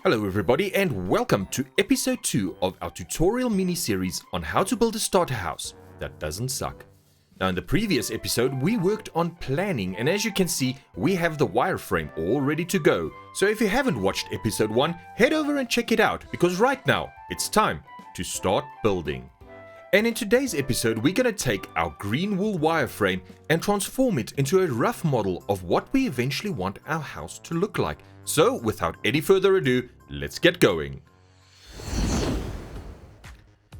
Hello everybody and welcome to episode 2 of our tutorial mini-series on how to build a starter house that doesn't suck. Now in the previous episode we worked on planning, and as you can see we have the wireframe all ready to go. So if you haven't watched episode 1, head over and check it out, because right now it's time to start building. And in today's episode we're going to take our green wool wireframe and transform it into a rough model of what we eventually want our house to look like. So without any further ado, let's get going.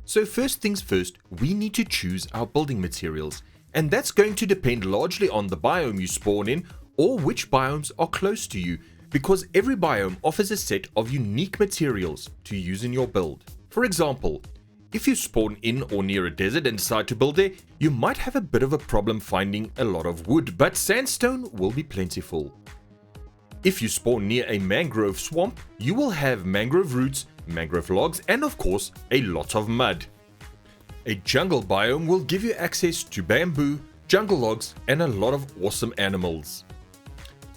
So first things first, we need to choose our building materials, and that's going to depend largely on the biome you spawn in or which biomes are close to you, because every biome offers a set of unique materials to use in your build. For example, if you spawn in or near a desert and decide to build there, you might have a bit of a problem finding a lot of wood, but sandstone will be plentiful. If you spawn near a mangrove swamp, you will have mangrove roots, mangrove logs, and of course, a lot of mud. A jungle biome will give you access to bamboo, jungle logs, and a lot of awesome animals.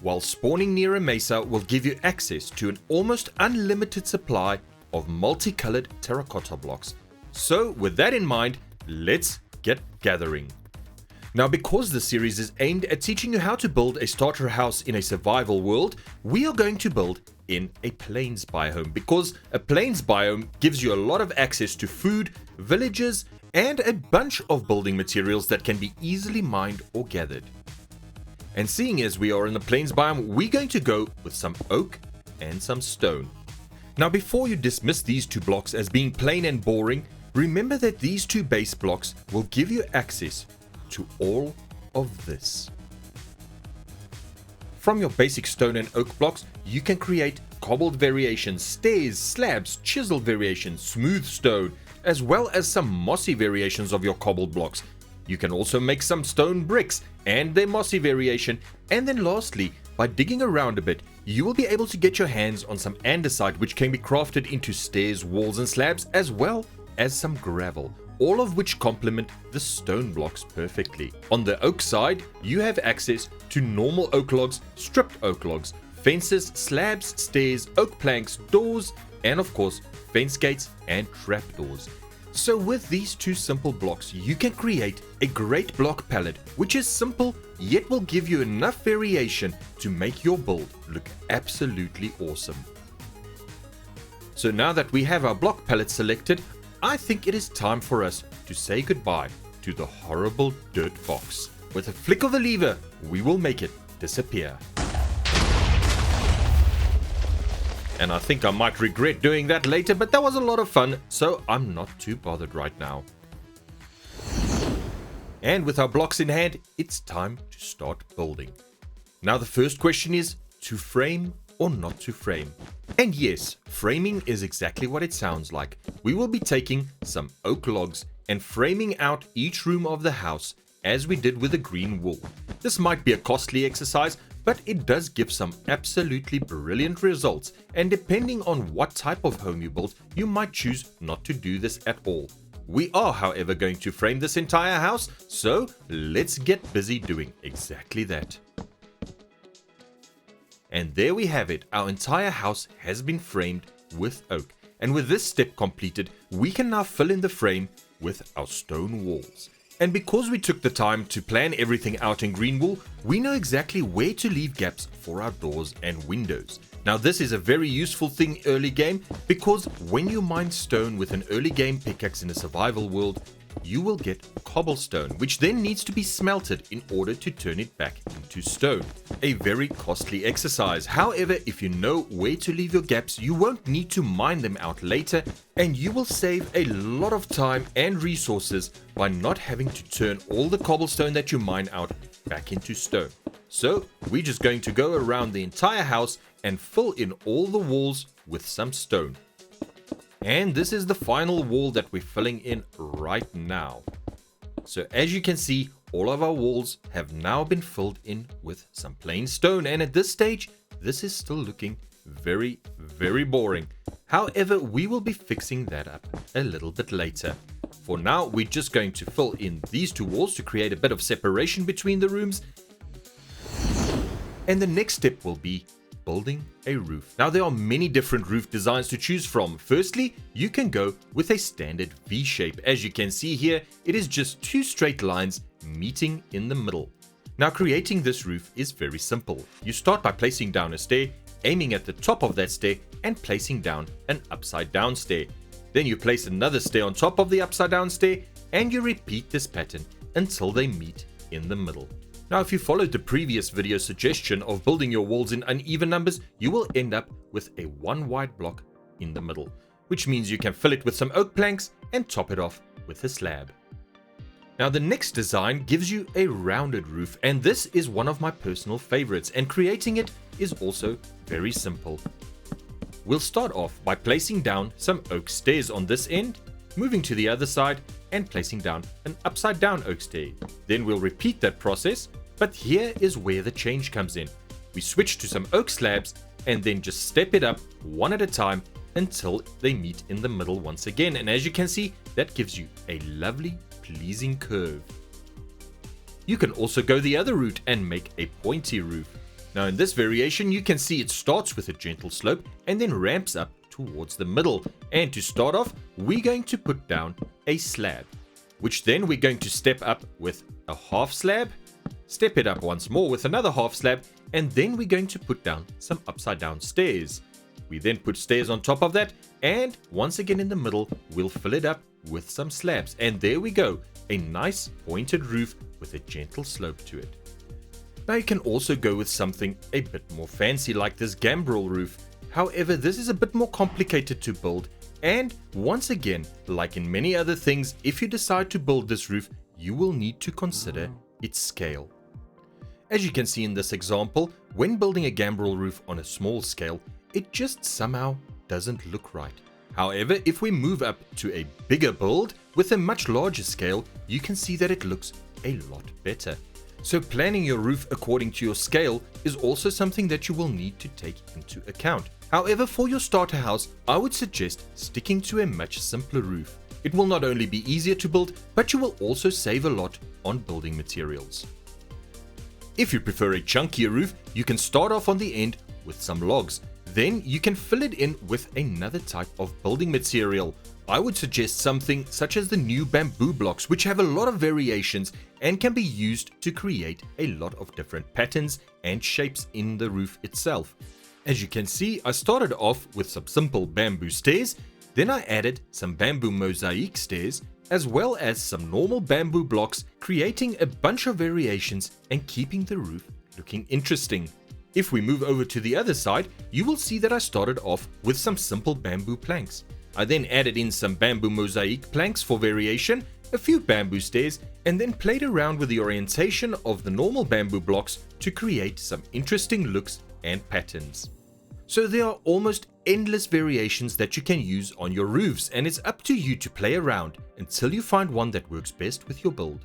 While spawning near a mesa will give you access to an almost unlimited supply of multicolored terracotta blocks. So with that in mind, let's get gathering. Now, because the series is aimed at teaching you how to build a starter house in a survival world, we are going to build in a plains biome, because a plains biome gives you a lot of access to food, villages, and a bunch of building materials that can be easily mined or gathered. And seeing as we are in the plains biome, we're going to go with some oak and some stone. Now, before you dismiss these two blocks as being plain and boring, remember that these two base blocks will give you access to all of this. From your basic stone and oak blocks, you can create cobbled variations, stairs, slabs, chiseled variations, smooth stone, as well as some mossy variations of your cobbled blocks. You can also make some stone bricks and their mossy variation, and then lastly, by digging around a bit, you will be able to get your hands on some andesite, which can be crafted into stairs, walls and slabs, as well as some gravel, all of which complement the stone blocks perfectly. On the oak side, you have access to normal oak logs, stripped oak logs, fences, slabs, stairs, oak planks, doors, and of course, fence gates and trapdoors. So with these two simple blocks, you can create a great block palette, which is simple, yet will give you enough variation to make your build look absolutely awesome. So now that we have our block palette selected, I think it is time for us to say goodbye to the horrible dirt box. With a flick of a lever, we will make it disappear. And I think I might regret doing that later, but that was a lot of fun, so I'm not too bothered right now. And with our blocks in hand, it's time to start building. Now the first question is, to frame or not to frame? And yes, framing is exactly what it sounds like. We will be taking some oak logs and framing out each room of the house as we did with the green wool. This might be a costly exercise, but it does give some absolutely brilliant results, and depending on what type of home you build, you might choose not to do this at all. We are, however, going to frame this entire house, so let's get busy doing exactly that. And there we have it, our entire house has been framed with oak. And with this step completed, we can now fill in the frame with our stone walls. And because we took the time to plan everything out in green wool, we know exactly where to leave gaps for our doors and windows. Now this is a very useful thing early game, because when you mine stone with an early game pickaxe in a survival world, you will get cobblestone, which then needs to be smelted in order to turn it back into stone. A very costly exercise. However, if you know where to leave your gaps, you won't need to mine them out later, and you will save a lot of time and resources by not having to turn all the cobblestone that you mine out back into stone. So we're just going to go around the entire house and fill in all the walls with some stone. And this is the final wall that we're filling in right now. So as you can see, all of our walls have now been filled in with some plain stone, and at this stage, this is still looking very, very boring. However, we will be fixing that up a little bit later. For now, we're just going to fill in these two walls to create a bit of separation between the rooms. And the next step will be building a roof. Now there are many different roof designs to choose from. Firstly, you can go with a standard V shape. As you can see here, it is just two straight lines meeting in the middle. Now creating this roof is very simple. You start by placing down a stair, aiming at the top of that stair and placing down an upside down stair. Then you place another stair on top of the upside down stair and you repeat this pattern until they meet in the middle. Now if you followed the previous video suggestion of building your walls in uneven numbers, you will end up with a one wide block in the middle, which means you can fill it with some oak planks and top it off with a slab. Now the next design gives you a rounded roof, and this is one of my personal favorites, and creating it is also very simple. We'll start off by placing down some oak stairs on this end, moving to the other side and placing down an upside down oak stair. Then we'll repeat that process, but here is where the change comes in. We switch to some oak slabs and then just step it up one at a time until they meet in the middle once again, and as you can see, that gives you a lovely pleasing curve. You can also go the other route and make a pointy roof. Now in this variation you can see it starts with a gentle slope and then ramps up towards the middle, and to start off we're going to put down a slab, which then we're going to step up with a half slab, step it up once more with another half slab, and then we're going to put down some upside down stairs. We then put stairs on top of that, and once again in the middle we'll fill it up with some slabs, and there we go, a nice pointed roof with a gentle slope to it. Now you can also go with something a bit more fancy like this gambrel roof. However, this is a bit more complicated to build, and once again, like in many other things, if you decide to build this roof, you will need to consider its scale. As you can see in this example, when building a gambrel roof on a small scale, it just somehow doesn't look right. However, if we move up to a bigger build with a much larger scale, you can see that it looks a lot better. So planning your roof according to your scale is also something that you will need to take into account. However, for your starter house, I would suggest sticking to a much simpler roof. It will not only be easier to build, but you will also save a lot on building materials. If you prefer a chunkier roof, you can start off on the end with some logs. Then you can fill it in with another type of building material. I would suggest something such as the new bamboo blocks, which have a lot of variations and can be used to create a lot of different patterns and shapes in the roof itself. As you can see, I started off with some simple bamboo stairs, then I added some bamboo mosaic stairs, as well as some normal bamboo blocks, creating a bunch of variations and keeping the roof looking interesting. If we move over to the other side, you will see that I started off with some simple bamboo planks. I then added in some bamboo mosaic planks for variation, a few bamboo stairs, and then played around with the orientation of the normal bamboo blocks to create some interesting looks and patterns. So there are almost endless variations that you can use on your roofs, and it's up to you to play around until you find one that works best with your build.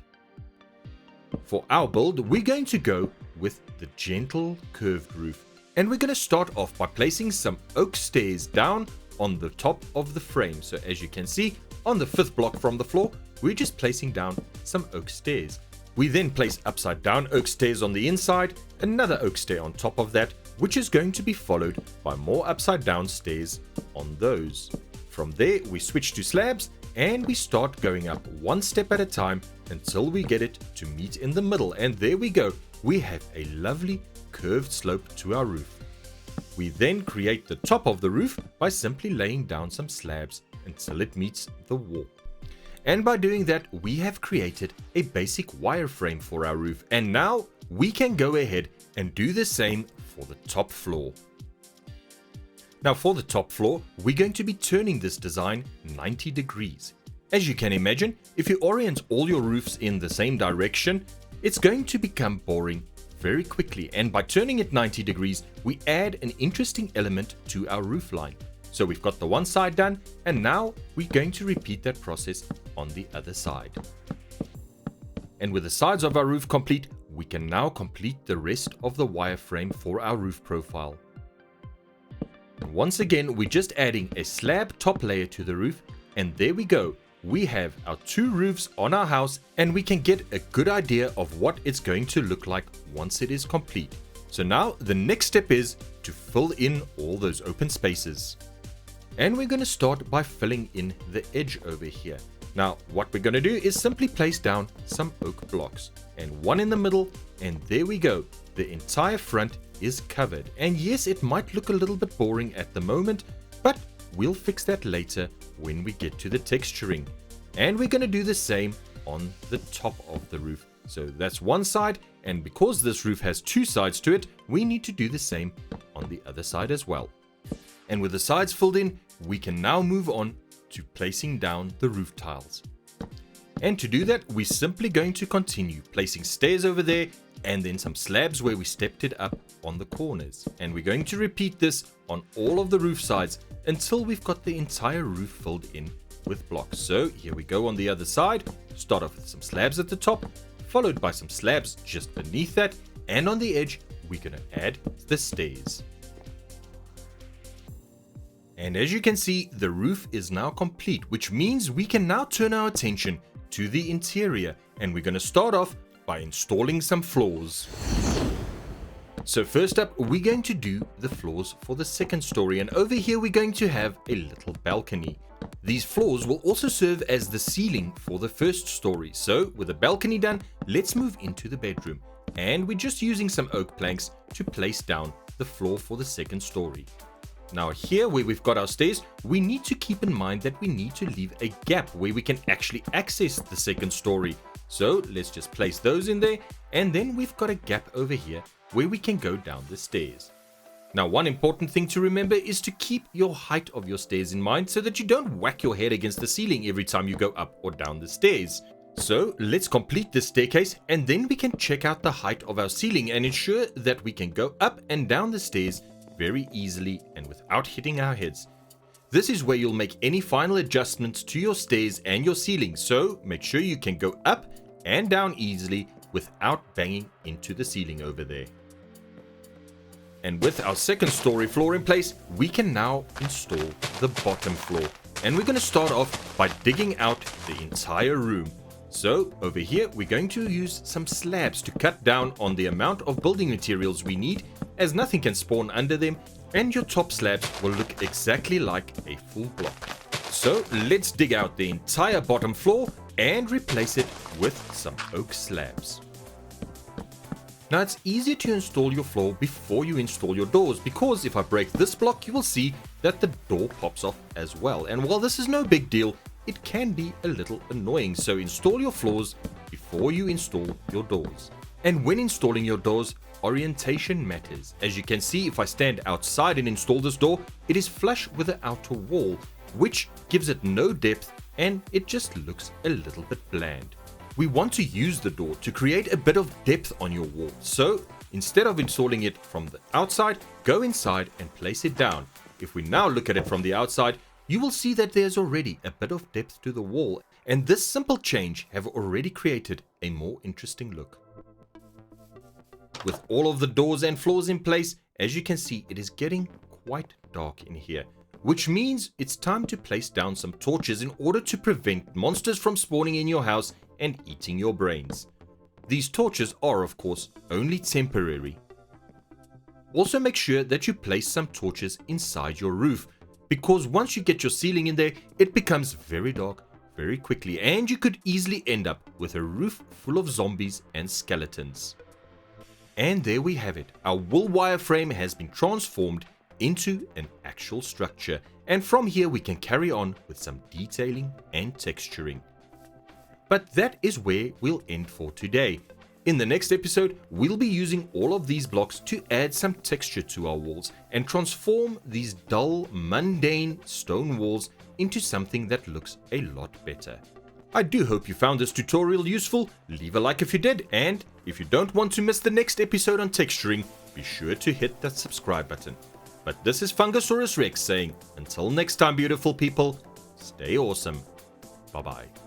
For our build, we're going to go with the gentle curved roof, and we're going to start off by placing some oak stairs down on the top of the frame. So as you can see, on the 5th block from the floor, we're just placing down some oak stairs. We then place upside down oak stairs on the inside, another oak stair on top of that, which is going to be followed by more upside down stairs on those. From there, we switch to slabs and we start going up one step at a time until we get it to meet in the middle, and there we go, we have a lovely curved slope to our roof. We then create the top of the roof by simply laying down some slabs until it meets the wall. And by doing that, we have created a basic wireframe for our roof, and now we can go ahead and do the same for the top floor. Now for the top floor, we're going to be turning this design 90 degrees. As you can imagine, if you orient all your roofs in the same direction, it's going to become boring very quickly, and by turning it 90 degrees, we add an interesting element to our roof line. So we've got the one side done, and now we're going to repeat that process on the other side. And with the sides of our roof complete, we can now complete the rest of the wireframe for our roof profile. And once again, we're just adding a slab top layer to the roof, and there we go. We have our two roofs on our house, and we can get a good idea of what it's going to look like once it is complete. So now the next step is to fill in all those open spaces. And we're going to start by filling in the edge over here. Now, what we're going to do is simply place down some oak blocks and one in the middle, and there we go. The entire front is covered. And yes, it might look a little bit boring at the moment, but we'll fix that later when we get to the texturing. And we're going to do the same on the top of the roof. So that's one side, and because this roof has two sides to it, we need to do the same on the other side as well. And with the sides filled in, we can now move on to placing down the roof tiles. And to do that, we're simply going to continue placing stairs over there and then some slabs where we stepped it up on the corners. And we're going to repeat this on all of the roof sides until we've got the entire roof filled in with blocks. So here we go on the other side. Start off with some slabs at the top, followed by some slabs just beneath that, and on the edge we're going to add the stairs. And as you can see, the roof is now complete, which means we can now turn our attention to the interior, and we're going to start off by installing some floors. So first up, we're going to do the floors for the second story, and over here we're going to have a little balcony. These floors will also serve as the ceiling for the first story. So with the balcony done, let's move into the bedroom, and we're just using some oak planks to place down the floor for the second story. Now here where we've got our stairs, we need to keep in mind that we need to leave a gap where we can actually access the second story. So let's just place those in there, and then we've got a gap over here where we can go down the stairs. Now, one important thing to remember is to keep your height of your stairs in mind so that you don't whack your head against the ceiling every time you go up or down the stairs. So let's complete this staircase, and then we can check out the height of our ceiling and ensure that we can go up and down the stairs very easily and without hitting our heads. This is where you'll make any final adjustments to your stairs and your ceiling, so make sure you can go up and down easily without banging into the ceiling over there. And with our second story floor in place, we can now install the bottom floor. And we're going to start off by digging out the entire room. So over here, we're going to use some slabs to cut down on the amount of building materials we need, as nothing can spawn under them, and your top slabs will look exactly like a full block. So let's dig out the entire bottom floor and replace it with some oak slabs. Now it's easier to install your floor before you install your doors, because if I break this block, you will see that the door pops off as well. And while this is no big deal, it can be a little annoying, so install your floors before you install your doors. And when installing your doors, orientation matters. As you can see, if I stand outside and install this door, it is flush with the outer wall, which gives it no depth and it just looks a little bit bland. We want to use the door to create a bit of depth on your wall. So instead of installing it from the outside, go inside and place it down. If we now look at it from the outside, you will see that there's already a bit of depth to the wall, and this simple change have already created a more interesting look. With all of the doors and floors in place, as you can see, it is getting quite dark in here, which means it's time to place down some torches in order to prevent monsters from spawning in your house and eating your brains. These torches are, of course, only temporary. Also make sure that you place some torches inside your roof, because once you get your ceiling in there, it becomes very dark very quickly, and you could easily end up with a roof full of zombies and skeletons. And there we have it. Our wool wire frame has been transformed into an actual structure, and from here we can carry on with some detailing and texturing. But that is where we'll end for today. In the next episode, we'll be using all of these blocks to add some texture to our walls and transform these dull, mundane stone walls into something that looks a lot better. I do hope you found this tutorial useful. Leave a like if you did, and if you don't want to miss the next episode on texturing, be sure to hit that subscribe button. But this is Fungusaurus Rex saying, until next time, beautiful people, stay awesome. Bye bye.